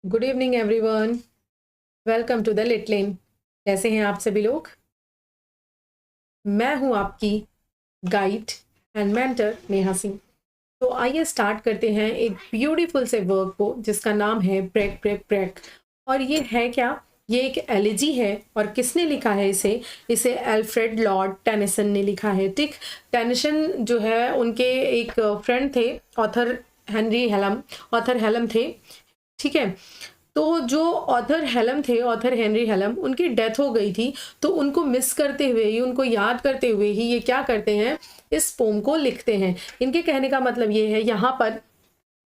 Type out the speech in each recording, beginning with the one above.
Good evening everyone. Welcome to the Litlane. कैसे हैं आप सभी लोग? मैं हूं आपकी guide and mentor Neha Singh. तो आइए स्टार्ट करते हैं एक ब्यूटीफुल से वर्क को जिसका नाम है ब्रेक ब्रेक ब्रेक। और ये है क्या? ये एक एलिजी है। और किसने लिखा है इसे अल्फ्रेड लॉर्ड टेनिसन ने लिखा है। ठीक, टेनिसन जो है उनके एक फ्रेंड थे, ऑथर हेनरी हेलम। ऑथर हेलम थे, ठीक है। तो जो ऑथर हेलम थे, ऑथर हेनरी हेलम, उनकी डेथ हो गई थी। तो उनको मिस करते हुए ही, उनको याद करते हुए ही ये क्या करते हैं, इस पोम को लिखते हैं। इनके कहने का मतलब ये है, यहाँ पर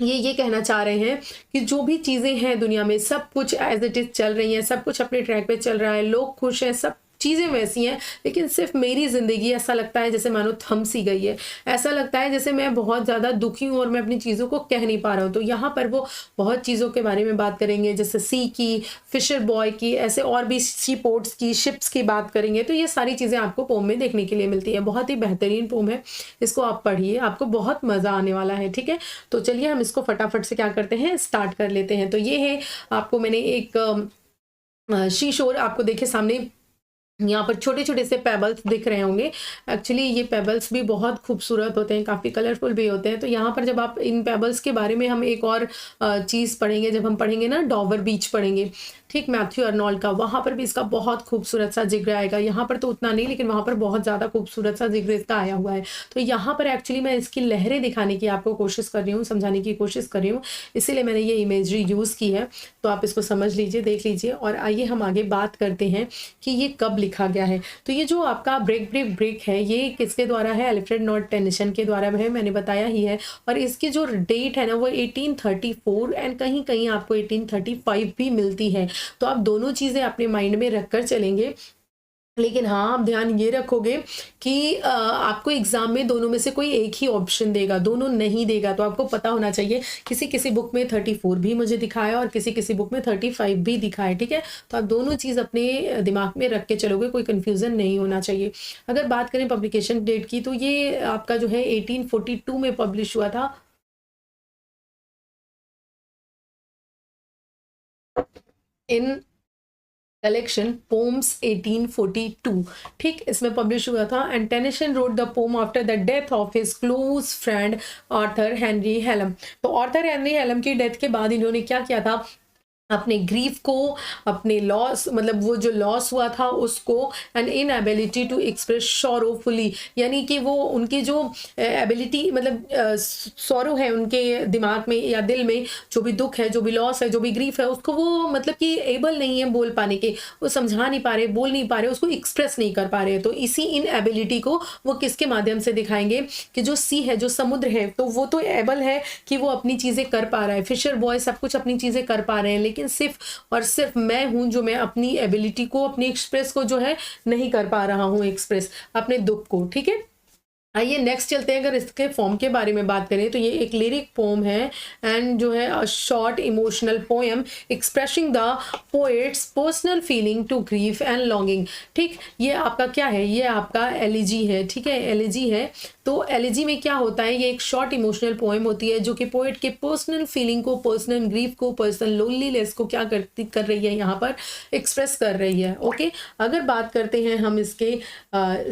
ये कहना चाह रहे हैं कि जो भी चीज़ें हैं दुनिया में, सब कुछ एज इट इज़ चल रही हैं, सब कुछ अपने ट्रैक पे चल रहा है, लोग खुश हैं, सब चीज़ें वैसी हैं, लेकिन सिर्फ मेरी ज़िंदगी ऐसा लगता है जैसे मानो थम सी गई है। ऐसा लगता है जैसे मैं बहुत ज़्यादा दुखी हूँ और मैं अपनी चीज़ों को कह नहीं पा रहा हूँ। तो यहाँ पर वो बहुत चीज़ों के बारे में बात करेंगे, जैसे सी की, फिशर बॉय की, ऐसे और भी सी पोर्ट्स की, शिप्स की बात करेंगे। तो ये सारी चीज़ें आपको पोम में देखने के लिए मिलती है। बहुत ही बेहतरीन पोम है, इसको आप पढ़िए, आपको बहुत मज़ा आने वाला है। ठीक है, तो चलिए हम इसको फटाफट से क्या करते हैं, स्टार्ट कर लेते हैं। तो ये है, आपको मैंने एक शीशोर आपको देखे सामने, यहाँ पर छोटे छोटे से पेबल्स दिख रहे होंगे। एक्चुअली ये पेबल्स भी बहुत खूबसूरत होते हैं, काफ़ी कलरफुल भी होते हैं। तो यहाँ पर जब आप इन पेबल्स के बारे में हम एक और चीज़ पढ़ेंगे, जब हम पढ़ेंगे ना डॉवर बीच पढ़ेंगे, ठीक, मैथ्यू अर्नोल्ड का, वहाँ पर भी इसका बहुत खूबसूरत सा जिक्र आएगा। यहाँ पर तो उतना नहीं, लेकिन वहाँ पर बहुत ज़्यादा खूबसूरत सा जिक्र इसका आया हुआ है। तो यहाँ पर एक्चुअली मैं इसकी लहरें दिखाने की आपको कोशिश कर रही हूँ, समझाने की कोशिश कर रही हूँ, इसीलिए मैंने ये इमेजरी यूज़ की है। तो आप इसको समझ लीजिए, देख लीजिए, और आइए हम आगे बात करते हैं कि ये कब लिखा गया है। तो ये जो आपका ब्रेक ब्रेक ब्रेक है, ये किसके द्वारा है? अल्फ्रेड लॉर्ड टेनिसन के द्वारा है, मैंने बताया ही है। और इसकी जो डेट है ना, वो 1834 एंड कहीं कहीं आपको 1835 भी मिलती है। तो आप दोनों चीज़ें अपने माइंड में रखकर चलेंगे। लेकिन हाँ, आप ध्यान ये रखोगे कि आपको एग्जाम में दोनों में से कोई एक ही ऑप्शन देगा, दोनों नहीं देगा। तो आपको पता होना चाहिए, किसी किसी बुक में 34 भी मुझे दिखाया और किसी किसी बुक में 35 भी दिखाया। ठीक है, तो आप दोनों चीज़ अपने दिमाग में रख के चलोगे, कोई कन्फ्यूज़न नहीं होना चाहिए। अगर बात करें पब्लिकेशन डेट की, तो ये आपका जो है 1842 में पब्लिश हुआ था। इन कलेक्शन पोम्स 1842, ठीक, इसमें पब्लिश हुआ था। And Tennyson wrote the poem after the death of his close friend Arthur Henry Hallam. तो ऑर्थर हेनरी हेलम की डेथ के बाद इन्होंने क्या किया था, अपने ग्रीफ को, अपने लॉस, मतलब वो जो लॉस हुआ था उसको, and inability to express sorrowfully, यानी कि वो उनकी जो एबिलिटी, मतलब सॉरो है उनके दिमाग में या दिल में, जो भी दुख है, जो भी लॉस है, जो भी ग्रीफ है, उसको वो मतलब कि एबल नहीं है बोल पाने के, वो समझा नहीं पा रहे, बोल नहीं पा रहे, उसको एक्सप्रेस नहीं कर पा रहे। तो इसी इन एबिलिटी को वो किसके माध्यम से दिखाएंगे कि जो सी है, जो समुद्र है, तो वो तो एबल है कि वो अपनी चीज़ें कर पा रहा है, फिशर बॉय सब कुछ अपनी चीज़ें कर पा रहे हैं, लेकिन सिर्फ और सिर्फ मैं हूं जो मैं अपनी एबिलिटी को, अपनी एक्सप्रेस को जो है नहीं कर पा रहा हूं, एक्सप्रेस अपने दुख को। ठीक है, आइए नेक्स्ट चलते हैं। अगर इसके फॉर्म के बारे में बात करें तो ये एक लिरिक पोम है एंड जो है a short emotional poem expressing the poet's personal feeling to grief and longing. ठीक, ये आपका क्या है, ये आपका एलिजी है। ठीक है, एलिजी है। तो एलिजी में क्या होता है, ये एक शॉर्ट इमोशनल पोएम होती है जो कि पोएट के पर्सनल फीलिंग को, पर्सनल ग्रीफ को, पर्सनल लोनलीनेस को क्या कर रही है, यहाँ पर एक्सप्रेस कर रही है। ओके, अगर बात करते हैं हम इसके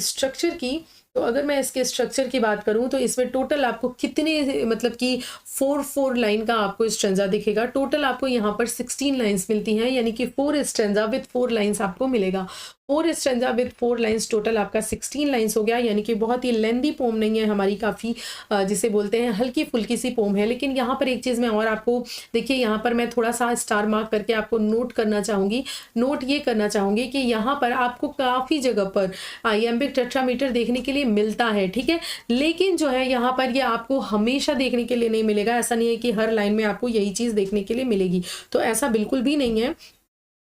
स्ट्रक्चर की, तो अगर मैं इसके स्ट्रक्चर की बात करूं तो इसमें टोटल आपको कितने, मतलब कि 4 लाइन का आपको स्ट्रेंजा दिखेगा। टोटल आपको यहाँ पर 16 लाइंस मिलती हैं, यानी कि 4 स्ट्रेंजा विद 4 लाइंस आपको मिलेगा। 4 स्ट्रेंजा विद 4 लाइंस, टोटल आपका 16 लाइंस हो गया। यानी कि बहुत ही लेंदी पोम नहीं है हमारी, काफ़ी जिसे बोलते हैं हल्की फुल्की सी पोम है। लेकिन यहाँ पर एक चीज़ मैं और आपको, देखिए यहाँ पर मैं थोड़ा सा स्टार मार्क करके आपको नोट करना चाहूँगी। नोट ये करना चाहूँगी कि यहाँ पर आपको काफ़ी जगह पर आइएम्बिक टेट्रामीटर देखने के लिए मिलता है। ठीक है, लेकिन जो है यहाँ पर ये आपको हमेशा देखने के लिए नहीं मिलेगा। ऐसा नहीं है कि हर लाइन में आपको यही चीज़ देखने के लिए मिलेगी, तो ऐसा बिल्कुल भी नहीं है।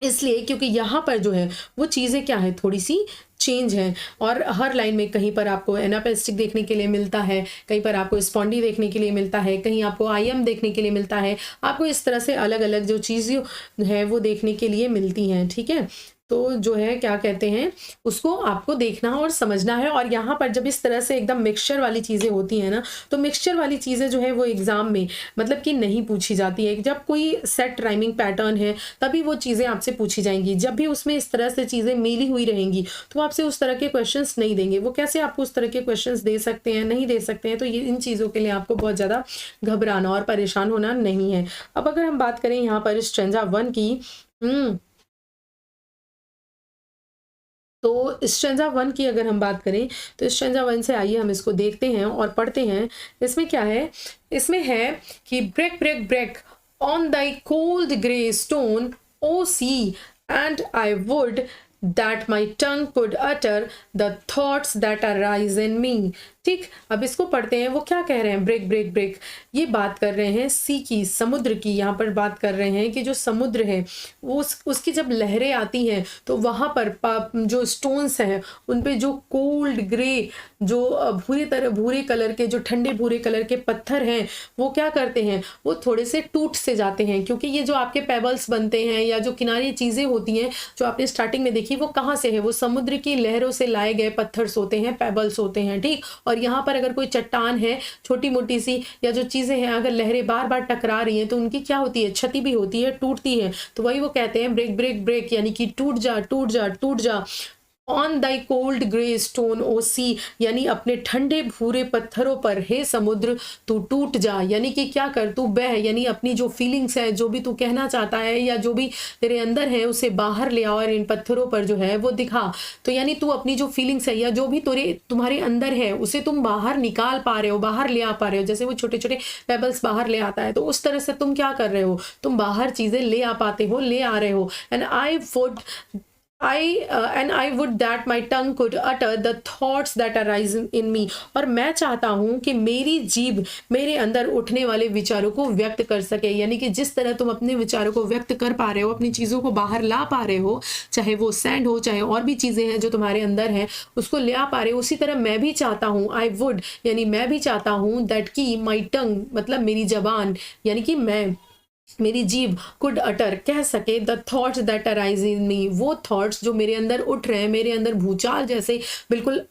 इसलिए क्योंकि यहाँ पर जो है वो चीज़ें क्या है, थोड़ी सी चेंज है। और हर लाइन में कहीं पर आपको एनापेस्टिक देखने के लिए मिलता है, कहीं पर आपको स्पॉन्डी देखने के लिए मिलता है, कहीं आपको आईएम देखने के लिए मिलता है। आपको इस तरह से अलग अलग जो चीज़ें हैं वो देखने के लिए मिलती हैं। ठीक है, तो जो है क्या कहते हैं, उसको आपको देखना और समझना है। और यहाँ पर जब इस तरह से एकदम मिक्सचर वाली चीज़ें होती हैं ना, तो मिक्सचर वाली चीज़ें जो है वो एग्ज़ाम में मतलब कि नहीं पूछी जाती है। जब कोई सेट राइमिंग पैटर्न है तभी वो चीज़ें आपसे पूछी जाएंगी। जब भी उसमें इस तरह से चीज़ें मिली हुई रहेंगी तो आपसे उस तरह के क्वेश्चंस नहीं देंगे। वो कैसे आपको उस तरह के क्वेश्चंस दे सकते हैं, नहीं दे सकते हैं। तो ये इन चीज़ों के लिए आपको बहुत ज़्यादा घबराना और परेशान होना नहीं है। अब अगर हम बात करें यहाँ पर स्ट्रेंजा 1 की, तो स्ट्रेंजा 1 की अगर हम बात करें तो स्ट्रेंजा 1 से आइए हम इसको देखते हैं और पढ़ते हैं। इसमें क्या है, इसमें है कि break break break on thy cold grey stone O sea and I would that my tongue could utter the thoughts that arise in me। ठीक, अब इसको पढ़ते हैं। वो क्या कह रहे हैं, ब्रेक ब्रेक ब्रेक, ये बात कर रहे हैं सी की, समुद्र की। यहाँ पर बात कर रहे हैं कि जो समुद्र है वो उसकी जब लहरें आती हैं तो वहाँ पर जो स्टोन्स हैं उन पे जो कोल्ड ग्रे, जो भूरे कलर के, जो ठंडे भूरे कलर के पत्थर हैं, वो क्या करते हैं, वो थोड़े से टूट से जाते हैं। क्योंकि ये जो आपके पेबल्स बनते हैं या जो किनारे चीज़ें होती हैं जो आपने स्टार्टिंग में देखी, वो कहाँ से है, वो समुद्र की लहरों से लाए गए पत्थर्स होते हैं, पेबल्स होते हैं। ठीक, और यहाँ पर अगर कोई चट्टान है छोटी मोटी सी या जो चीज़ें हैं, अगर लहरें बार बार टकरा रही हैं तो उनकी क्या होती है, क्षति भी होती है, टूटती है। तो वही वो कहते हैं ब्रेक ब्रेक ब्रेक, यानी कि टूट जा टूट जा टूट जा। On thy cold grey stone O sea, यानी अपने ठंडे भूरे पत्थरों पर हे समुद्र तू टूट जा, यानी कि क्या कर, तू बह, यानी अपनी जो फीलिंग्स है, जो भी तू कहना चाहता है या जो भी तेरे अंदर है उसे बाहर ले आओ और इन पत्थरों पर जो है वो दिखा। तो यानी तू अपनी जो फीलिंग्स है या जो भी तुम्हारे अंदर है उसे तुम बाहर निकाल पा रहे हो, बाहर ले आ पा रहे हो। जैसे वो छोटे छोटे पेबल्स बाहर ले आता है, तो उस तरह से तुम क्या कर रहे हो, तुम बाहर चीज़ें ले आ पाते हो, ले आ रहे हो। And I would that my tongue could utter the thoughts that arise in me। और मैं चाहता हूँ कि मेरी जीभ मेरे अंदर उठने वाले विचारों को व्यक्त कर सके। यानी कि जिस तरह तुम अपने विचारों को व्यक्त कर पा रहे हो, अपनी चीज़ों को बाहर ला पा रहे हो, चाहे वो सैंड हो, चाहे और भी चीज़ें हैं जो तुम्हारे अंदर हैं, उसको ले आ पा रहे हो, उसी तरह मैं भी चाहता हूँ, I would, यानी मैं भी चाहता हूँ that की my tongue, मतलब मेरी जबान, यानी कि मेरी जीभ कुड अटर, कह सके the thoughts that arise in me, वो थॉट्स जो मेरे अंदर उठ रहे हैं, मेरे अंदर भूचाल जैसे बिल्कुल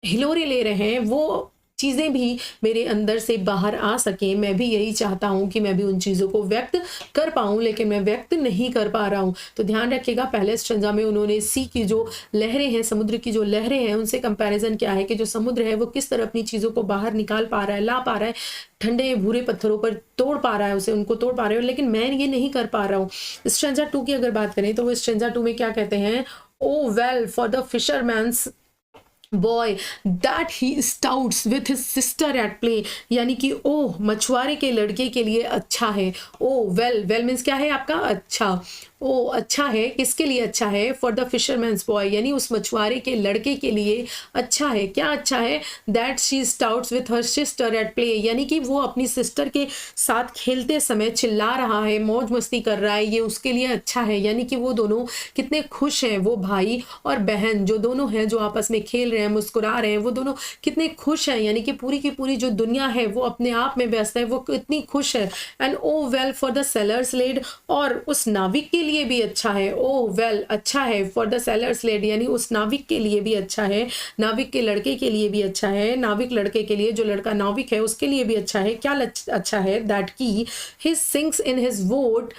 हिलोरे ले रहे हैं, वो चीज़ें भी मेरे अंदर से बाहर आ सकें। मैं भी यही चाहता हूँ कि मैं भी उन चीज़ों को व्यक्त कर पाऊँ, लेकिन मैं व्यक्त नहीं कर पा रहा हूँ। तो ध्यान रखिएगा, पहले स्ट्रेंजा में उन्होंने सी की जो लहरें हैं, समुद्र की जो लहरें हैं, उनसे कंपैरिजन क्या है कि जो समुद्र है वो किस तरह अपनी चीज़ों को बाहर निकाल पा रहा है, ला पा रहा है, ठंडे भूरे पत्थरों पर तोड़ पा रहा है, उसे उनको तोड़ पा रहे हो, लेकिन मैं ये नहीं कर पा रहा हूँ। स्ट्रेंजा 2 की अगर बात करें तो वो स्ट्रेंजा 2 में क्या कहते हैं, O well for the fisherman's boy that he shouts with his sister at play, यानी कि ओह मछुआरे के लड़के के लिए अच्छा है। ओ वेल, वेल मीन्स क्या है आपका, अच्छा। ओ अच्छा है, किसके लिए अच्छा है, फॉर द फिशरमैन्स बॉय, यानी उस मछुआरे के लड़के के लिए अच्छा है। क्या अच्छा है, that she shouts with her sister at play, यानी कि वो अपनी सिस्टर के साथ खेलते समय चिल्ला रहा है, मौज मस्ती कर रहा है, ये उसके लिए अच्छा है। यानी कि वो दोनों कितने खुश हैं, वो भाई और बहन जो दोनों हैं, जो आपस में खेल रहे हैं, मुस्कुरा रहे हैं, वो दोनों कितने खुश हैं। यानी कि पूरी की पूरी जो दुनिया है वो अपने आप में व्यस्त है, वो कितनी खुश है। And O well for the sailors lad, और उस नाविक के लिए भी अच्छा है। ओ वेल अच्छा है, फॉर द सेलर्स लेड, यानी उस नाविक के लिए भी अच्छा है, नाविक के लड़के के लिए भी अच्छा है, नाविक लड़के के लिए, जो लड़का नाविक है उसके लिए भी अच्छा है। क्या अच्छा है, दैट की his sinks in his vote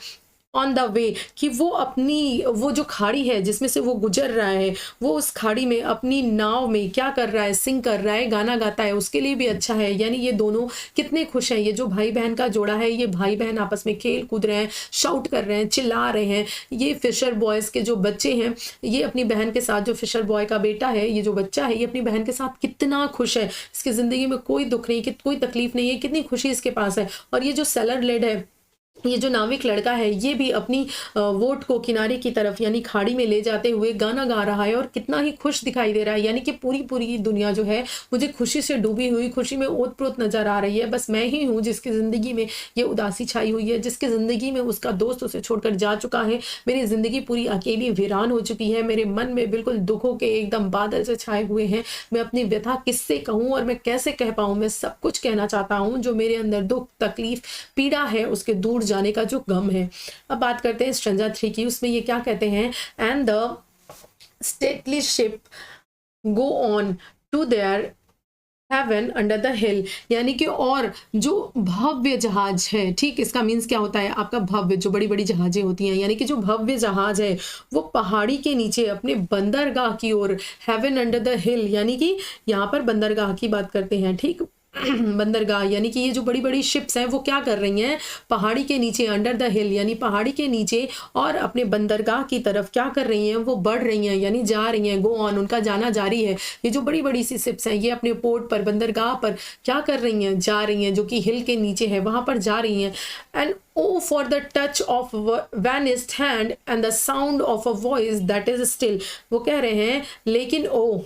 on the way, कि वो अपनी वो जो खाड़ी है जिसमें से वो गुजर रहा है, वो उस खाड़ी में अपनी नाव में क्या कर रहा है, सिंग कर रहा है, गाना गाता है, उसके लिए भी अच्छा है। यानी ये दोनों कितने खुश हैं, ये जो भाई बहन का जोड़ा है, ये भाई बहन आपस में खेल कूद रहे हैं, शाउट कर रहे हैं, चिल्ला रहे हैं। ये फिशर बॉयज़ के जो बच्चे हैं, ये अपनी बहन के साथ, जो फिशर बॉय का बेटा है, ये जो बच्चा है, ये अपनी बहन के साथ कितना खुश है, इसकी ज़िंदगी में कोई दुख नहीं, कोई तकलीफ नहीं है, कितनी खुशी इसके पास है। और ये जो सेलर लेड है, ये जो नाविक लड़का है, ये भी अपनी वोट को किनारे की तरफ यानी खाड़ी में ले जाते हुए गाना गा रहा है और कितना ही खुश दिखाई दे रहा है। यानी कि पूरी पूरी दुनिया जो है मुझे खुशी से डूबी हुई, खुशी में ओत-प्रोत नजर आ रही है। बस मैं ही हूँ जिसकी ज़िंदगी में ये उदासी छाई हुई है, जिसकी ज़िंदगी में उसका दोस्त उसे छोड़कर जा चुका है। मेरी ज़िंदगी पूरी अकेली वीरान हो चुकी है, मेरे मन में बिल्कुल दुखों के एकदम बादल से छाए हुए हैं। मैं अपनी व्यथा किससे कहूँ और मैं कैसे कह पाऊँ? मैं सब कुछ कहना चाहता हूँ, जो मेरे अंदर दुख, तकलीफ, पीड़ा है, उसके दूर जाने का जो गम है। अब बात करते हैं स्ट्रेंजा 3 की, उसमें ये क्या कहते हैं, and the stately ship go on to their haven under the hill, यानी कि और जो भव्य जहाज है, ठीक, इसका मीन्स क्या होता है आपका भव्य, जो बड़ी बड़ी जहाजें होती हैं, यानी कि जो भव्य जहाज है वो पहाड़ी के नीचे अपने बंदरगाह की ओर, हेवन अंडर द हिल, यानी कि यहाँ पर बंदरगाह की बात करते हैं, ठीक बंदरगाह, यानी कि ये जो बड़ी बड़ी शिप्स हैं वो क्या कर रही हैं, पहाड़ी के नीचे, अंडर द हिल यानी पहाड़ी के नीचे, और अपने बंदरगाह की तरफ क्या कर रही हैं, वो बढ़ रही हैं, यानी जा रही हैं, गो ऑन, उनका जाना जारी है। ये जो बड़ी बड़ी सी शिप्स हैं ये अपने पोर्ट पर, बंदरगाह पर क्या कर रही हैं, जा रही हैं, जो कि हिल के नीचे है वहां पर जा रही हैं। And O for the touch of vanished hand and the sound of a voice that is still, वो कह रहे हैं लेकिन ओ,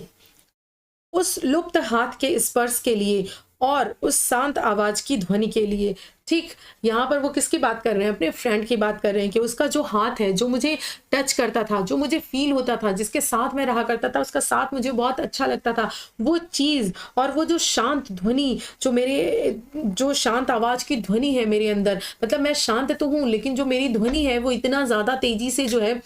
उस लुप्त हाथ के स्पर्श के लिए और उस शांत आवाज की ध्वनि के लिए, ठीक, यहाँ पर वो किसकी बात कर रहे हैं, अपने फ्रेंड की बात कर रहे हैं कि उसका जो हाथ है, जो मुझे टच करता था, जो मुझे फील होता था, जिसके साथ मैं रहा करता था, उसका साथ मुझे बहुत अच्छा लगता था, वो चीज़ और वो जो शांत ध्वनि, जो मेरे, जो शांत आवाज की ध्वनि है मेरे अंदर, मतलब मैं शांत तो हूँ लेकिन जो मेरी ध्वनि है वो इतना ज़्यादा तेजी से जो है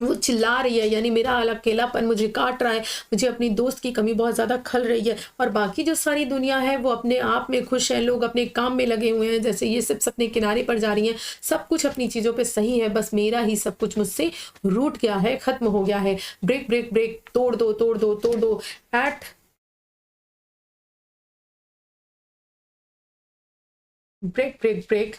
वो चिल्ला रही है, यानी मेरा अकेलापन मुझे काट रहा है, मुझे अपनी दोस्त की कमी बहुत ज़्यादा खल रही है, और बाकी जो सारी दुनिया है वो अपने आप में खुश है, लोग अपने काम में लगे हुए हैं, जैसे ये सब अपने किनारे पर जा रही हैं, सब कुछ अपनी चीज़ों पे सही है, बस मेरा ही सब कुछ मुझसे रूठ गया है, खत्म हो गया है, ब्रेक ब्रेक ब्रेक, तोड़ दो तोड़ दो तोड़ दो, एट ब्रेक ब्रेक ब्रेक,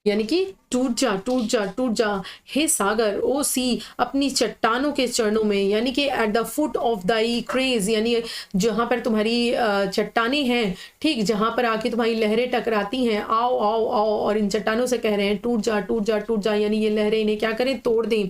यानी कि टूट जा टूट जा टूट जा, हे सागर, ओ सी, अपनी चट्टानों के चरणों में, यानी कि at the foot of thy craze, यानी जहाँ पर तुम्हारी चट्टानें हैं, ठीक, जहाँ पर आके तुम्हारी लहरें टकराती हैं, आओ आओ आओ, और इन चट्टानों से कह रहे हैं टूट जा टूट जा टूट जा, यानी ये लहरें इन्हें क्या करें, तोड़ दें।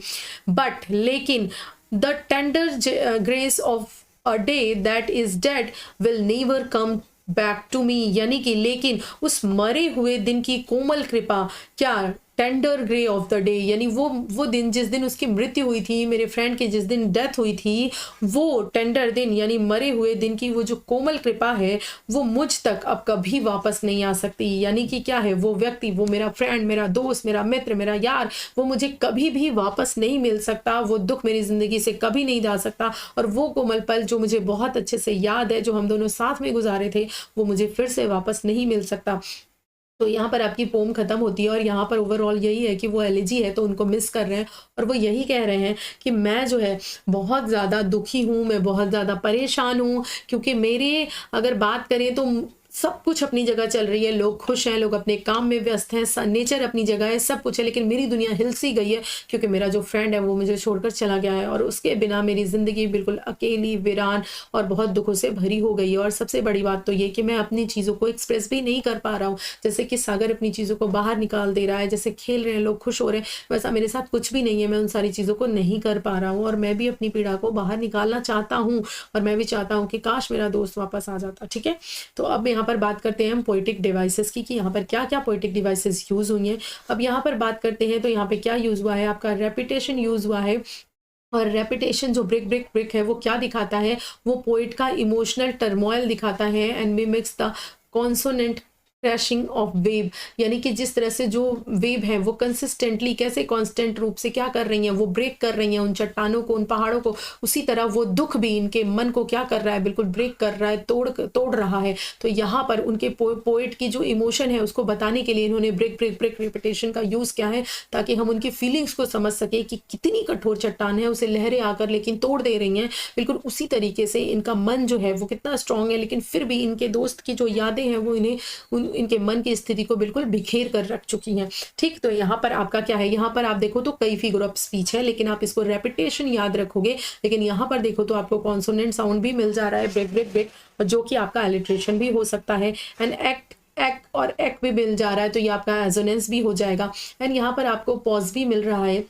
बट लेकिन the tender grace of a day that is dead will never come back to me, यानी कि लेकिन उस मरे हुए दिन की कोमल कृपा, क्या, tender grey of the day, यानी वो दिन जिस दिन उसकी मृत्यु हुई थी, मेरे फ्रेंड की जिस दिन डेथ हुई थी, वो टेंडर दिन यानी मरे हुए दिन की वो जो कोमल कृपा है वो मुझ तक अब कभी वापस नहीं आ सकती, यानी कि क्या है, वो व्यक्ति, वो मेरा फ्रेंड, मेरा दोस्त, मेरा मित्र, मेरा यार, वो मुझे कभी भी वापस नहीं मिल सकता, वो दुख मेरी जिंदगी से कभी नहीं जा सकता, और वो कोमल पल जो मुझे बहुत अच्छे से याद है, जो हम दोनों साथ में गुजारे थे, वो मुझे फिर से वापस नहीं मिल सकता। तो यहाँ पर आपकी पोम खत्म होती है, और यहाँ पर ओवरऑल यही है कि वो एलिजी है तो उनको मिस कर रहे हैं, और वो यही कह रहे हैं कि मैं जो है बहुत ज़्यादा दुखी हूँ, मैं बहुत ज़्यादा परेशान हूँ, क्योंकि मेरे, अगर बात करें तो सब कुछ अपनी जगह चल रही है, लोग खुश हैं, लोग अपने काम में व्यस्त हैं, नेचर अपनी जगह है, सब कुछ है, लेकिन मेरी दुनिया हिल सी गई है, क्योंकि मेरा जो फ्रेंड है वो मुझे छोड़कर चला गया है, और उसके बिना मेरी ज़िंदगी बिल्कुल अकेली, वीरान और बहुत दुखों से भरी हो गई है। और सबसे बड़ी बात तो ये कि मैं अपनी चीज़ों को एक्सप्रेस भी नहीं कर पा रहा हूँ, जैसे कि सागर अपनी चीज़ों को बाहर निकाल दे रहा है, जैसे खेल रहे हैं लोग, खुश हो रहे हैं, वैसा मेरे साथ कुछ भी नहीं है, मैं उन सारी चीज़ों को नहीं कर पा रहा हूँ, और मैं भी अपनी पीड़ा को बाहर निकालना चाहता हूँ, और मैं भी चाहता हूँ कि काश मेरा दोस्त वापस आ जाता। ठीक है, तो अब यहाँ पर बात करते हैं हम पोएटिक डिवाइसेस की, कि यहाँ पर क्या क्या पोएटिक डिवाइसेस यूज हुई हैं। अब यहाँ पर बात करते हैं तो यहाँ पे क्या यूज हुआ है, आपका रेपिटेशन यूज हुआ है, और रेपिटेशन जो ब्रेक ब्रेक ब्रेक है वो क्या दिखाता है, वो पोइट का इमोशनल टर्मोइल दिखाता है, and mimics the consonant crashing of wave, यानी कि जिस तरह से जो वेव है वो कंसिस्टेंटली, कैसे कांस्टेंट रूप से क्या कर रही हैं, वो ब्रेक कर रही हैं उन चट्टानों को, उन पहाड़ों को, उसी तरह वो दुख भी इनके मन को क्या कर रहा है, बिल्कुल ब्रेक कर रहा है, तोड़ रहा है। तो यहाँ पर उनके पोएट की जो इमोशन है उसको बताने के लिए इन्होंने ब्रेक ब्रेक ब्रेक रिपीटेशन का यूज़ किया है, ताकि हम उनकी फीलिंग्स को समझ सके कि कितनी कठोर चट्टान है, उसे लहरें आकर लेकिन तोड़ दे रही हैं, बिल्कुल उसी तरीके से इनका मन जो है वो कितना स्ट्रांग है, लेकिन फिर भी इनके दोस्त की जो यादें हैं वो इन्हें इनके मन की स्थिति को बिल्कुल बिखेर कर रख चुकी हैं। ठीक, तो यहाँ पर आपका क्या है, यहाँ पर आप देखो तो कई फिगर ऑफ स्पीच है, लेकिन आप इसको रेपिटेशन याद रखोगे, लेकिन यहाँ पर देखो तो आपको कॉन्सोनेंट साउंड भी मिल जा रहा है, ब्रेक ब्रेक ब्रेक, जो कि आपका एलिट्रेशन भी हो सकता है, एंड एक्ट और एक्ट भी मिल जा रहा है, तो ये आपका एजोनेंस भी हो जाएगा, एंड यहाँ पर आपको पॉज भी मिल रहा है।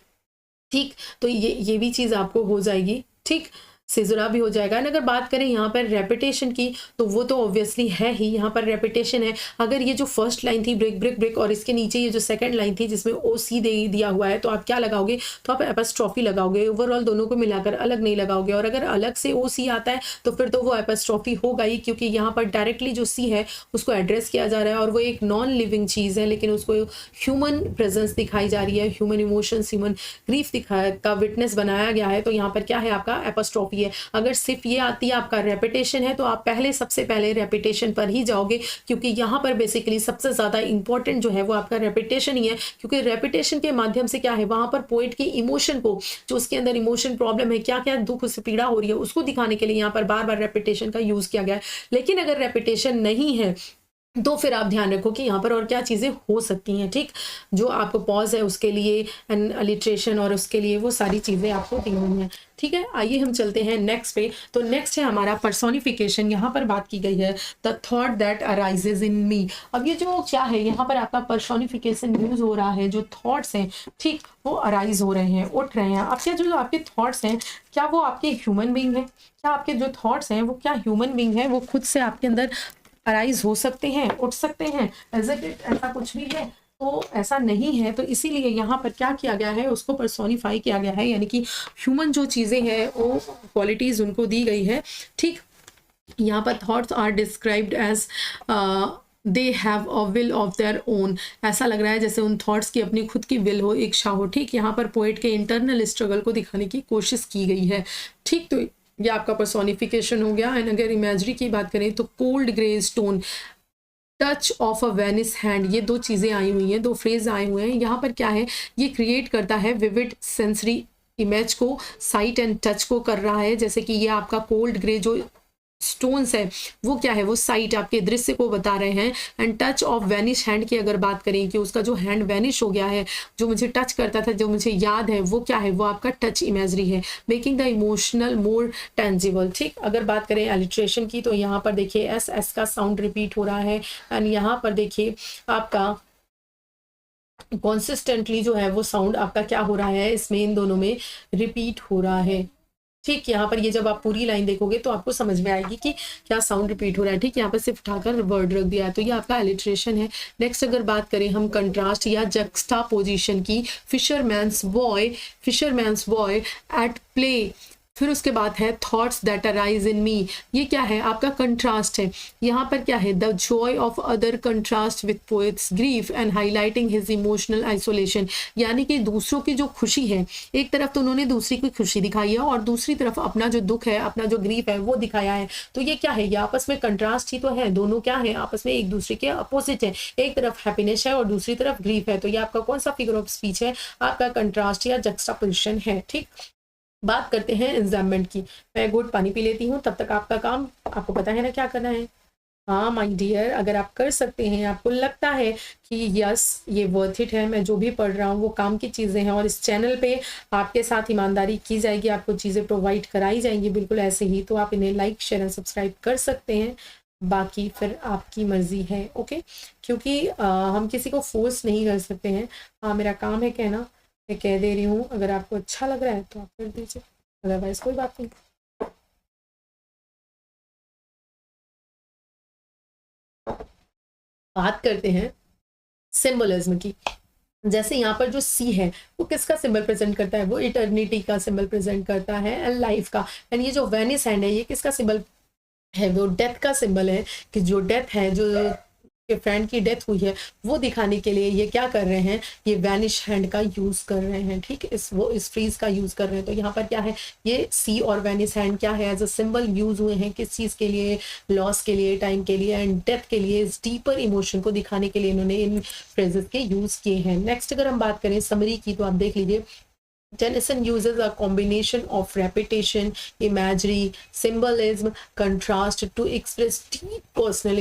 ठीक, तो ये भी चीज़ आपको हो जाएगी। ठीक, सिजुरा भी हो जाएगा। एंड अगर बात करें यहाँ पर रेपिटेशन की, तो वो तो ऑब्वियसली है ही, यहाँ पर रेपिटेशन है। अगर ये जो फर्स्ट लाइन थी ब्रेक ब्रेक ब्रेक, और इसके नीचे ये जो सेकंड लाइन थी जिसमें ओ सी दे दिया हुआ है, तो आप क्या लगाओगे, तो आप एपस्ट्रॉफी लगाओगे। ओवरऑल दोनों को मिलाकर अलग नहीं लगाओगे। और अगर अलग से ओ सी आता है तो फिर तो वो एपस्ट्रॉफी होगा ही, क्योंकि यहाँ पर डायरेक्टली जो सी है उसको एड्रेस किया जा रहा है, और वो एक नॉन लिविंग चीज़ है, लेकिन उसको ह्यूमन प्रेजेंस दिखाई जा रही है, ह्यूमन इमोशंस, ह्यूमन ग्रीफ का विटनेस बनाया गया है। तो यहाँ पर क्या है, आपका एपस्ट्रॉफी है। अगर सिर्फ ये आती है आपका रेपिटेशन है, तो आप पहले सबसे पहले रेपिटेशन पर ही जाओगे, क्योंकि यहाँ पर बेसिकली सबसे ज़्यादा इंपॉर्टेंट जो है वो आपका रेपिटेशन ही है। क्योंकि रेपिटेशन के माध्यम से क्या है, वहाँ पर पोइट की इमोशन को, जो उसके अंदर इमोशन प्रॉब्लम है, क्या क्या दुख उससे पीड़ा हो रही है, उसको दिखाने के लिए यहाँ पर बार बार रेपिटेशन का यूज़ किया गया है। लेकिन अगर रेपिटेशन नहीं है तो फिर आप ध्यान रखो कि यहाँ पर और क्या चीज़ें हो सकती हैं। ठीक, जो आपको पॉज है उसके लिए एंड अलिट्रेशन, और उसके लिए वो सारी चीज़ें आपको दी हुई हैं। ठीक है, आइए हम चलते हैं नेक्स्ट पे। तो नेक्स्ट है हमारा पर्सोनिफिकेशन। यहाँ पर बात की गई है द थॉट दैट अराइजेज इन मी। अब ये जो क्या है, यहाँ पर आपका पर्सोनिफिकेशन यूज हो रहा है। जो थॉट्स हैं, ठीक, वो अराइज हो रहे हैं, उठ रहे हैं। अब क्या जो आपके थॉट्स हैं, क्या वो आपके ह्यूमन बीइंग है? क्या आपके जो थॉट्स हैं वो क्या ह्यूमन बीइंग है? वो खुद से आपके अंदर अराइज हो सकते हैं, उठ सकते हैं? ऐसा कुछ भी है? तो ऐसा नहीं है। तो इसीलिए यहाँ पर क्या किया गया है, उसको पर्सोनिफाई किया गया है, यानी कि ह्यूमन जो चीज़ें हैं वो क्वालिटीज़ उनको दी गई है। ठीक, यहाँ पर thoughts are described as they have a will of their own. ऐसा लग रहा है जैसे उन थॉट्स की अपनी खुद की विल हो, इच्छा हो। ठीक, यहाँ पर पोएट के इंटरनल स्ट्रगल को दिखाने की कोशिश की गई है। ठीक, तो ये आपका पर्सोनिफिकेशन हो गया। एंड अगर इमेजरी की बात करें तो cold grey stone, touch of a Venice hand, ये दो चीज़ें आई हुई हैं, दो फ्रेज आए हुए हैं। यहाँ पर क्या है, ये क्रिएट करता है विविड सेंसरी इमेज को, साइट एंड टच को कर रहा है। जैसे कि ये आपका कोल्ड ग्रे जो स्टोन्स है वो क्या है, वो साइट आपके दृश्य को बता रहे हैं। And touch of vanish hand की अगर बात करें कि उसका जो हैंड वैनिश हो गया है, जो मुझे टच करता था, जो मुझे याद है, वो क्या है, वो आपका टच इमेजरी है, making the emotional more tangible. ठीक, अगर बात करें एलिट्रेशन की, तो यहाँ पर देखिए एस एस का साउंड रिपीट हो रहा है। एंड यहाँ पर देखिए आपका कॉन्सिस्टेंटली जो है वो साउंड आपका क्या हो रहा है, इसमें इन दोनों में रिपीट हो रहा है। ठीक, यहाँ पर ये जब आप पूरी लाइन देखोगे तो आपको समझ में आएगी कि क्या साउंड रिपीट हो रहा है। ठीक, यहाँ पर सिर्फ उठाकर वर्ड रख दिया है, तो ये आपका एलिट्रेशन है। नेक्स्ट अगर बात करें हम कंट्रास्ट या जक्स्टा पोजिशन की, फिशरमैन्स बॉय एट प्ले, फिर उसके बाद है थॉट्स दैट अराइज इन मी। ये क्या है, आपका कंट्रास्ट है। यहाँ पर क्या है, the Joy of other contrast with poets grief and highlighting his emotional isolation. यानी कि दूसरों की जो खुशी है, एक तरफ तो उन्होंने दूसरी की खुशी दिखाई है, और दूसरी तरफ अपना जो दुख है, अपना जो ग्रीफ है वो दिखाया है। तो ये क्या है, ये आपस में कंट्रास्ट ही तो है। दोनों क्या है, आपस में एक दूसरे के अपोजिट है। एक तरफ हैप्पीनेस है और दूसरी तरफ ग्रीफ है। तो ये आपका कौन सा फिगर ऑफ स्पीच है, आपका कंट्रास्ट या जक्स्टापोजिशन है। ठीक, बात करते हैं एग्जाममेंट की। मैं गुड पानी पी लेती हूँ, तब तक आपका काम, आपको पता है ना क्या करना है। हाँ माय डियर, अगर आप कर सकते हैं, आपको लगता है कि यस ये वर्थ इट है, मैं जो भी पढ़ रहा हूँ वो काम की चीज़ें हैं, और इस चैनल पे आपके साथ ईमानदारी की जाएगी, आपको चीज़ें प्रोवाइड कराई जाएंगी बिल्कुल ऐसे ही, तो आप इन्हें लाइक शेयर एंड सब्सक्राइब कर सकते हैं। बाकी फिर आपकी मर्जी है, ओके, क्योंकि हम किसी को फोर्स नहीं कर सकते हैं। हाँ, मेरा काम है कहना, मैं कह दे रही हूँ। अगर आपको अच्छा लग रहा है तो आप कर दीजिए, अदरवाइज कोई बात नहीं। बात करते हैं सिंबलिज्म की। जैसे यहाँ पर जो सी है वो किसका सिंबल प्रेजेंट करता है, वो इटर्निटी का सिंबल प्रेजेंट करता है एंड लाइफ का। एंड ये जो वेनिस हैंड है ये किसका सिंबल है, वो डेथ का सिंबल है, कि जो डेथ है, जो फ्रेंड की डेथ हुई है, वो दिखाने के लिए ये क्या कर रहे हैं, ये वैनिश हैंड का यूज कर रहे हैं। ठीक, इस फ्रीज का यूज कर रहे हैं। तो यहाँ पर क्या है, ये सी और वैनिश हैंड क्या है, एज अ सिंबल यूज हुए हैं। किस चीज के लिए, लॉस के लिए, टाइम के लिए एंड डेथ के लिए, इस डीपर इमोशन को दिखाने के लिए इन्होंने इन फ्रेजेस के यूज किए हैं। नेक्स्ट अगर हम बात करें समरी की, तो आप देख लीजिए, Tennyson uses a combination of repetition, imagery, symbolism, contrast to express deep personal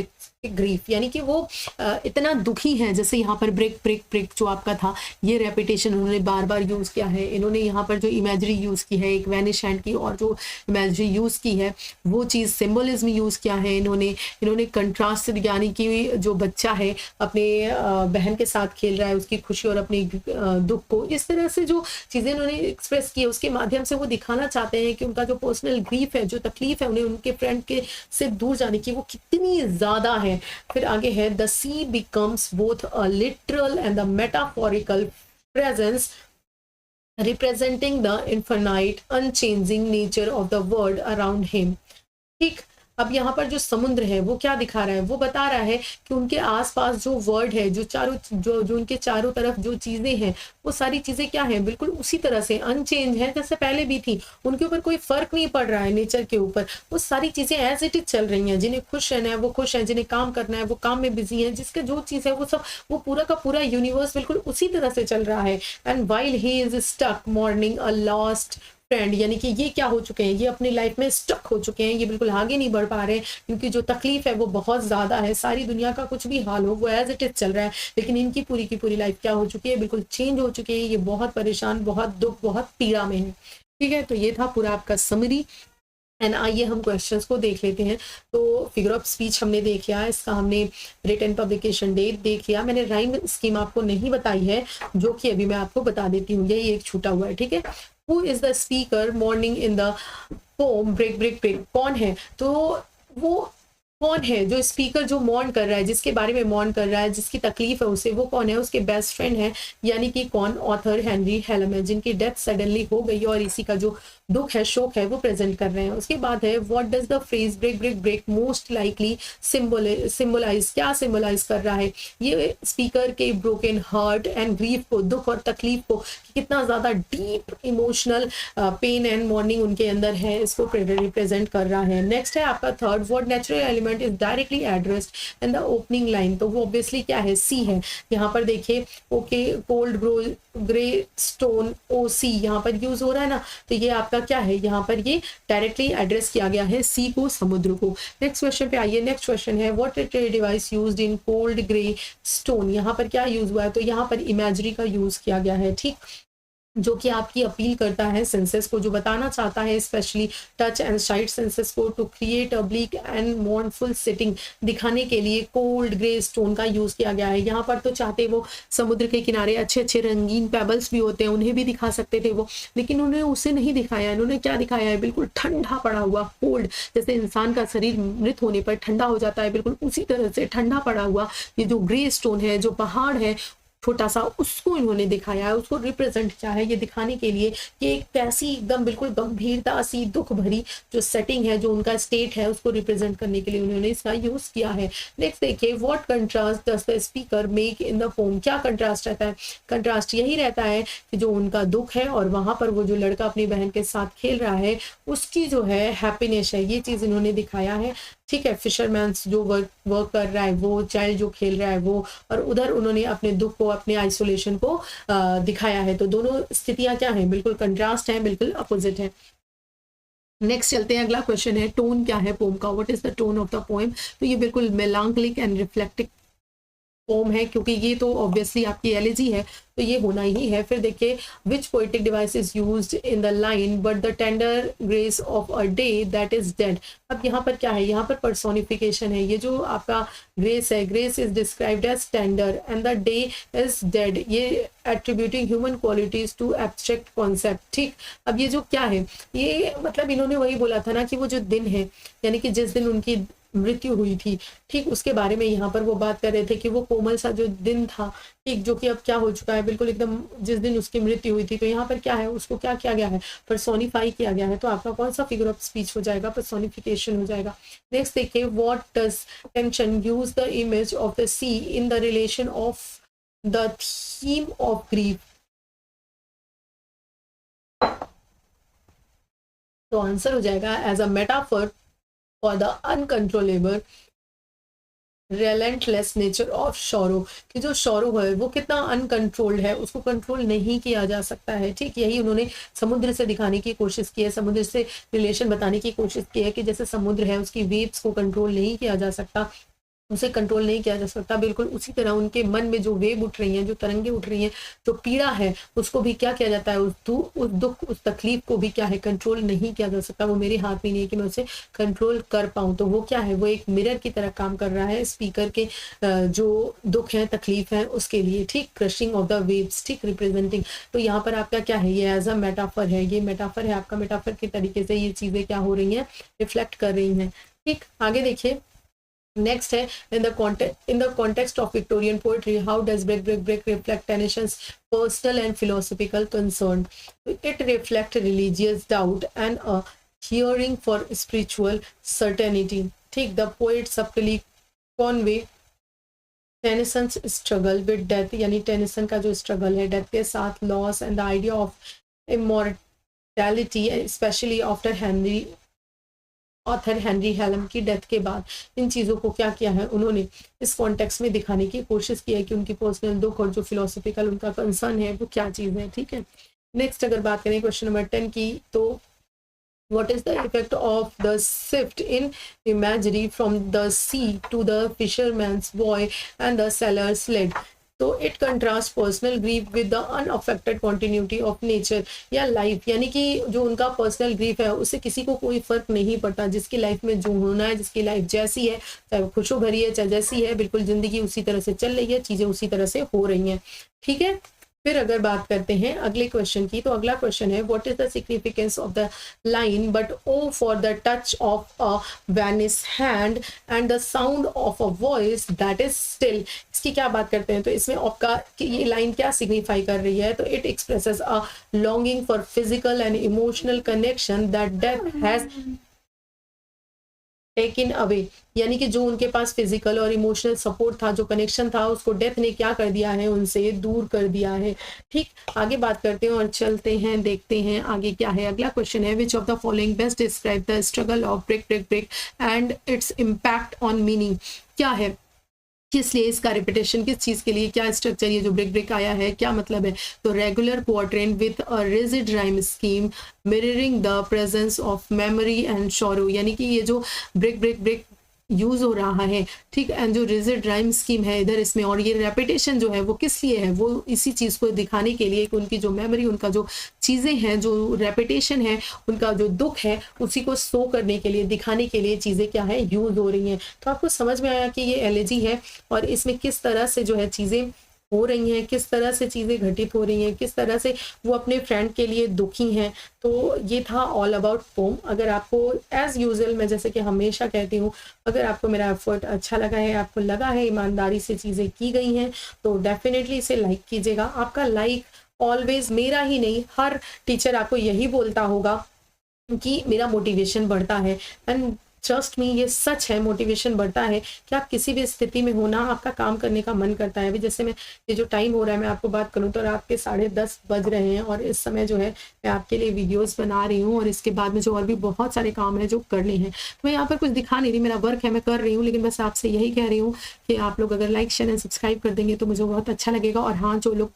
grief, यानी कि वो इतना दुखी है। जैसे यहाँ पर ब्रेक ब्रेक ब्रेक जो आपका था, ये रेपिटेशन उन्होंने बार बार यूज़ किया है। इन्होंने यहाँ पर जो इमेजरी यूज़ की है, एक वैनिश हैंड की और जो इमेजरी यूज़ की है वो चीज़ सिम्बोलिज्म यूज़ किया है इन्होंने कंट्रास्ट, यानी कि जो बच्चा है अपने बहन के साथ खेल रहा है, उसकी खुशी और अपने दुख को, इस तरह से जो चीज़ें उन्होंने एक्सप्रेस की है उसके माध्यम से वो दिखाना चाहते हैं कि उनका जो पर्सनल ग्रीफ है, जो तकलीफ है उन्हें उनके फ्रेंड के से दूर जाने की, वो कितनी ज़्यादा है। फिर आगे है the sea becomes both a literal and the metaphorical presence representing the infinite unchanging nature of the world around him। ठीक, अब यहाँ पर जो समुद्र है वो क्या दिखा रहा है, वो बता रहा है कि उनके आसपास जो वर्ल्ड है, जो उनके चारों तरफ जो चीजें हैं, वो सारी चीजें क्या है, बिल्कुल उसी तरह से अनचेंज है जैसे पहले भी थी। उनके ऊपर कोई फर्क नहीं पड़ रहा है नेचर के ऊपर, वो सारी चीजें एज इट इज चल रही हैं। जिन्हें खुश रहना है वो खुश है, जिन्हें काम करना है वो काम में बिजी है, जिसका जो चीज है वो सब, वो पूरा का पूरा यूनिवर्स बिल्कुल उसी तरह से चल रहा है। And while he is stuck mourning a lost friend, यानी कि ये क्या हो चुके हैं, ये अपनी लाइफ में स्टक हो चुके हैं, ये बिल्कुल आगे नहीं बढ़ पा रहे हैं, क्योंकि जो तकलीफ है वो बहुत ज़्यादा है। सारी दुनिया का कुछ भी हाल हो वो एज इट इज चल रहा है, लेकिन इनकी पूरी की पूरी लाइफ क्या हो चुकी है, बिल्कुल चेंज हो चुकी है। ये बहुत परेशान, बहुत दुख, बहुत पीड़ा में है। ठीक है, तो ये था पूरा आपका समरी। एंड आइए हम क्वेश्चंस को देख लेते हैं। तो फिगर ऑफ स्पीच हमने देख लिया, इसका हमने रिटन पब्लिकेशन डेट देख लिया। मैंने राइम स्कीम आपको नहीं बताई है, जो कि अभी मैं आपको बता देती हूँ, यही एक छूटा हुआ है। ठीक है, who is the speaker mourning in the poem break break break, कौन है, तो वो कौन है जो स्पीकर जो मॉर्न कर रहा है, जिसके बारे में मॉर्न कर रहा है, जिसकी तकलीफ है उसे, वो कौन है, उसके बेस्ट फ्रेंड है, यानी कि कौन, ऑथर हेनरी हेलम है, जिनकी डेथ सडनली हो गई और इसी का जो दुख है, शोक है, वो प्रेजेंट कर रहे हैं। उसके बाद है what does the phrase break break break most likely symbolize, क्या सिंबलाइज कर रहा है, ये स्पीकर के ब्रोकन हार्ट एंड ग्रीफ को, दुख और तकलीफ को, कितना ज्यादा deep emotional pain and morning उनके अंदर है, इसको रिप्रेजेंट कर रहा है। नेक्स्ट है आपका third, what natural element is directly addressed in the opening line, तो वो ऑब्वियसली क्या है, सी है। यहाँ पर देखिए okay cold grey stone O सी यहाँ पर यूज हो रहा है ना, तो ये आपका क्या है, यहाँ पर ये डायरेक्टली एड्रेस किया गया है सी को, समुद्र को। नेक्स्ट क्वेश्चन पे आइए। नेक्स्ट क्वेश्चन है what literary device used in cold grey stone, यहाँ पर क्या यूज हुआ है, तो यहाँ पर इमेजरी का यूज किया गया है। ठीक, जो कि आपकी अपील करता है सेंसेस को, जो बताना चाहता है specially touch and sight senses को, to create a bleak and mournful setting, दिखाने के लिए कोल्ड ग्रे स्टोन का यूज किया गया है। यहाँ पर तो चाहते वो समुद्र के किनारे अच्छे अच्छे रंगीन पेबल्स भी होते हैं, उन्हें भी दिखा सकते थे वो, लेकिन उन्होंने उसे नहीं दिखाया। इन्होंने क्या दिखाया है, बिल्कुल ठंडा पड़ा हुआ कोल्ड, जैसे इंसान का शरीर मृत होने पर ठंडा हो जाता है, बिल्कुल उसी तरह से ठंडा पड़ा हुआ ये जो ग्रे स्टोन है, जो पहाड़ है छोटा सा, उसको इन्होंने दिखाया है, उसको रिप्रेजेंट किया है, ये दिखाने के लिए कि एक कैसी एकदम बिल्कुल गंभीरता सी दुख भरी जो सेटिंग है, जो उनका स्टेट है, उसको रिप्रेजेंट करने के लिए उन्होंने इसका यूज किया है। नेक्स्ट देखिए what contrast does the speaker make in the pome, क्या कंट्रास्ट रहता है, कंट्रास्ट यही रहता है कि जो उनका दुख है और वहां पर वो जो लड़का अपनी बहन के साथ खेल रहा है उसकी जो है हैप्पीनेस है, ये चीज इन्होंने दिखाया है। ठीक है, फिशरमैन जो वर्क कर रहा है वो, चाइल्ड जो खेल रहा है वो, और उधर उन्होंने अपने दुख को, अपने आइसोलेशन को दिखाया है। तो दोनों स्थितियां क्या हैं, बिल्कुल कंट्रास्ट है, बिल्कुल अपोजिट है। नेक्स्ट चलते हैं, अगला क्वेश्चन है टोन क्या है पोम का, what is the tone of the poem, तो ये बिल्कुल मेलांकलिक एंड रिफ्लेक्टिव पोम है, क्योंकि ये तो ऑब्वियसली आपकी एलिजी है, तो ये होना ही है। फिर देखिए which poetic device is used in the line but the tender grace of a day that is dead, अब यहाँ पर क्या है, यहाँ पर पर्सोनिफिकेशन है। ये जो आपका ग्रेस है, grace is described as tender and the day is dead, ये attributing human qualities to abstract concept. ठीक, अब ये जो क्या है, ये मतलब इन्होंने वही बोला था ना कि वो जो दिन है, यानी कि जिस दिन उनकी मृत्यु हुई थी, ठीक, उसके बारे में यहाँ पर वो बात कर रहे थे कि वो कोमल सा जो दिन था, ठीक, जो कि अब क्या हो चुका है, बिल्कुल एकदम जिस दिन उसकी मृत्यु हुई थी, तो यहाँ पर क्या है, उसको क्या किया गया है, पर्सोनिफाई किया गया है। तो आपका कौन सा फिगर ऑफ स्पीच हो जाएगा, पर्सोनिफिकेशन हो जाएगा। नेक्स्ट देखिए what does Tennyson use the image of the sea in the relation of the theme of grief, तो आंसर हो जाएगा as a metaphor for the uncontrollable relentless nature of sorrow, कि जो शोरो है वो कितना अनकंट्रोल्ड है, उसको कंट्रोल नहीं किया जा सकता है। ठीक, यही उन्होंने समुद्र से दिखाने की कोशिश की है, समुद्र से रिलेशन बताने की कोशिश की है कि जैसे समुद्र है उसकी वेव्स को कंट्रोल नहीं किया जा सकता, उसे कंट्रोल नहीं किया जा सकता। बिल्कुल उसी तरह उनके मन में जो वेव उठ रही हैं, जो तरंगे उठ रही हैं, जो पीड़ा है, उसको भी क्या किया जाता है, उस दुख, उस तकलीफ को भी क्या है, कंट्रोल नहीं किया जा सकता। वो मेरे हाथ में नहीं है कि मैं उसे कंट्रोल कर पाऊँ। तो वो क्या है, वो एक मिरर की तरह काम कर रहा है स्पीकर के जो दुख है, तकलीफ है, उसके लिए। ठीक, क्रशिंग ऑफ द वेव्स, ठीक, रिप्रेजेंटिंग। तो यहाँ पर आपका क्या है, ये एज अ मेटाफर है, ये मेटाफर है आपका। मेटाफर के तरीके से ये चीजें क्या हो रही हैं, रिफ्लेक्ट कर रही हैं। ठीक, आगे देखिए नेक्स्ट है, in the context of Victorian poetry, how does break reflect Tennyson's personal and philosophical concern? It reflects religious doubt and a hearing for spiritual certainty. ठीक, the poet subtly convey Tennyson's struggle with death, यानी Tennyson का जो struggle है death के साथ, loss and the idea of immortality, specially after Henry Arthur Henry Hallam की death के बाद। इन चीज़ों को क्या किया है उन्होंने इस कॉन्टेक्स्ट में दिखाने की कोशिश की है कि उनकी पर्सनल दुख और जो फिलोसफिकल उनका कंसर्न है वो क्या चीज़ है। ठीक है, नेक्स्ट अगर बात करें क्वेश्चन नंबर 10 की, तो what is the effect of the shift in imagery from the sea to the fisherman's boy and the seller's sled? तो it contrast personal grief with the unaffected continuity of nature या life, यानी कि जो उनका personal grief है उससे किसी को कोई फर्क नहीं पड़ता। जिसकी लाइफ में जो होना है, जिसकी लाइफ जैसी है, चाहे वो खुशो भरी है चाहे जैसी है, बिल्कुल जिंदगी उसी तरह से चल रही है, चीजें उसी तरह से हो रही हैं। ठीक है, फिर अगर बात करते हैं अगले क्वेश्चन की, तो अगला क्वेश्चन है, what is the significance of the line but O for the touch of a vanish hand and the sound of a voice that is still. इसकी क्या बात करते हैं, तो इसमें आपका ये लाइन क्या सिग्निफाई कर रही है, तो it expresses a longing for physical and emotional connection that death has taken away, यानी कि जो उनके पास फिजिकल और इमोशनल सपोर्ट था, जो कनेक्शन था, उसको डेथ ने क्या कर दिया है, उनसे दूर कर दिया है। ठीक, आगे बात करते हैं और चलते हैं, देखते हैं आगे क्या है। अगला क्वेश्चन है, which of the following best describe the struggle of break and its impact on meaning. क्या है, किस लिए इसका रिपीटेशन, किस चीज़ के लिए, क्या स्ट्रक्चर, ये जो ब्रेक आया है क्या मतलब है, तो regular quatrain with a rigid rhyme scheme mirroring the presence of memory and sorrow, यानी कि ये जो ब्रेक यूज हो रहा है। ठीक, एंड जो रिजिड राइम स्कीम है इधर इसमें, और ये रेपिटेशन जो है वो किस लिए है, वो इसी चीज़ को दिखाने के लिए कि उनकी जो मेमोरी, उनका जो चीज़ें हैं, जो रेपिटेशन है, उनका जो दुख है, उसी को शो करने के लिए, दिखाने के लिए चीज़ें क्या है, यूज हो रही हैं। तो आपको समझ में आया कि ये एलेजी है और इसमें किस तरह से जो है चीज़ें हो रही हैं, किस तरह से चीज़ें घटित हो रही हैं, किस तरह से वो अपने फ्रेंड के लिए दुखी हैं। तो ये था ऑल अबाउट पोम। अगर आपको एज यूजुअल, मैं जैसे कि हमेशा कहती हूँ, अगर आपको मेरा एफर्ट अच्छा लगा है, आपको लगा है ईमानदारी से चीज़ें की गई हैं, तो डेफिनेटली इसे लाइक कीजिएगा। आपका लाइक ऑलवेज, मेरा ही नहीं, हर टीचर आपको यही बोलता होगा कि मेरा मोटिवेशन बढ़ता है, एंड ट्रस्ट मी, ये सच है, मोटिवेशन बढ़ता है कि आप किसी भी स्थिति में हो ना, आपका काम करने का मन करता है। अभी जैसे मैं, ये जो टाइम हो रहा है, मैं आपको बात करूं तो रात के 10:30 बज रहे हैं और इस समय जो है मैं आपके लिए वीडियोस बना रही हूं, और इसके बाद में जो और भी बहुत सारे काम है जो करने हैं। तो मैं यहाँ पर कुछ दिखा नहीं रही, मेरा वर्क है, मैं कर रही हूँ, लेकिन बस आपसे यही कह रही हूँ कि आप लोग अगर लाइक शेयर एंड सब्सक्राइब कर देंगे तो मुझे बहुत अच्छा लगेगा। और हाँ, जो लोग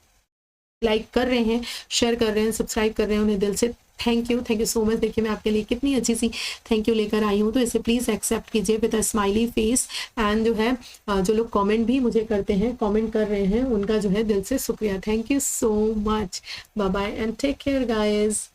लाइक कर रहे हैं, शेयर कर रहे हैं, सब्सक्राइब कर रहे हैं, उन्हें दिल से थैंक यू सो मच। देखिए मैं आपके लिए कितनी अच्छी सी थैंक यू लेकर आई हूँ, तो इसे प्लीज़ एक्सेप्ट कीजिए with a smiley face. And जो है जो लोग कमेंट भी मुझे करते हैं, कमेंट कर रहे हैं, उनका जो है दिल से शुक्रिया। Thank you so much, bye bye and take care guys.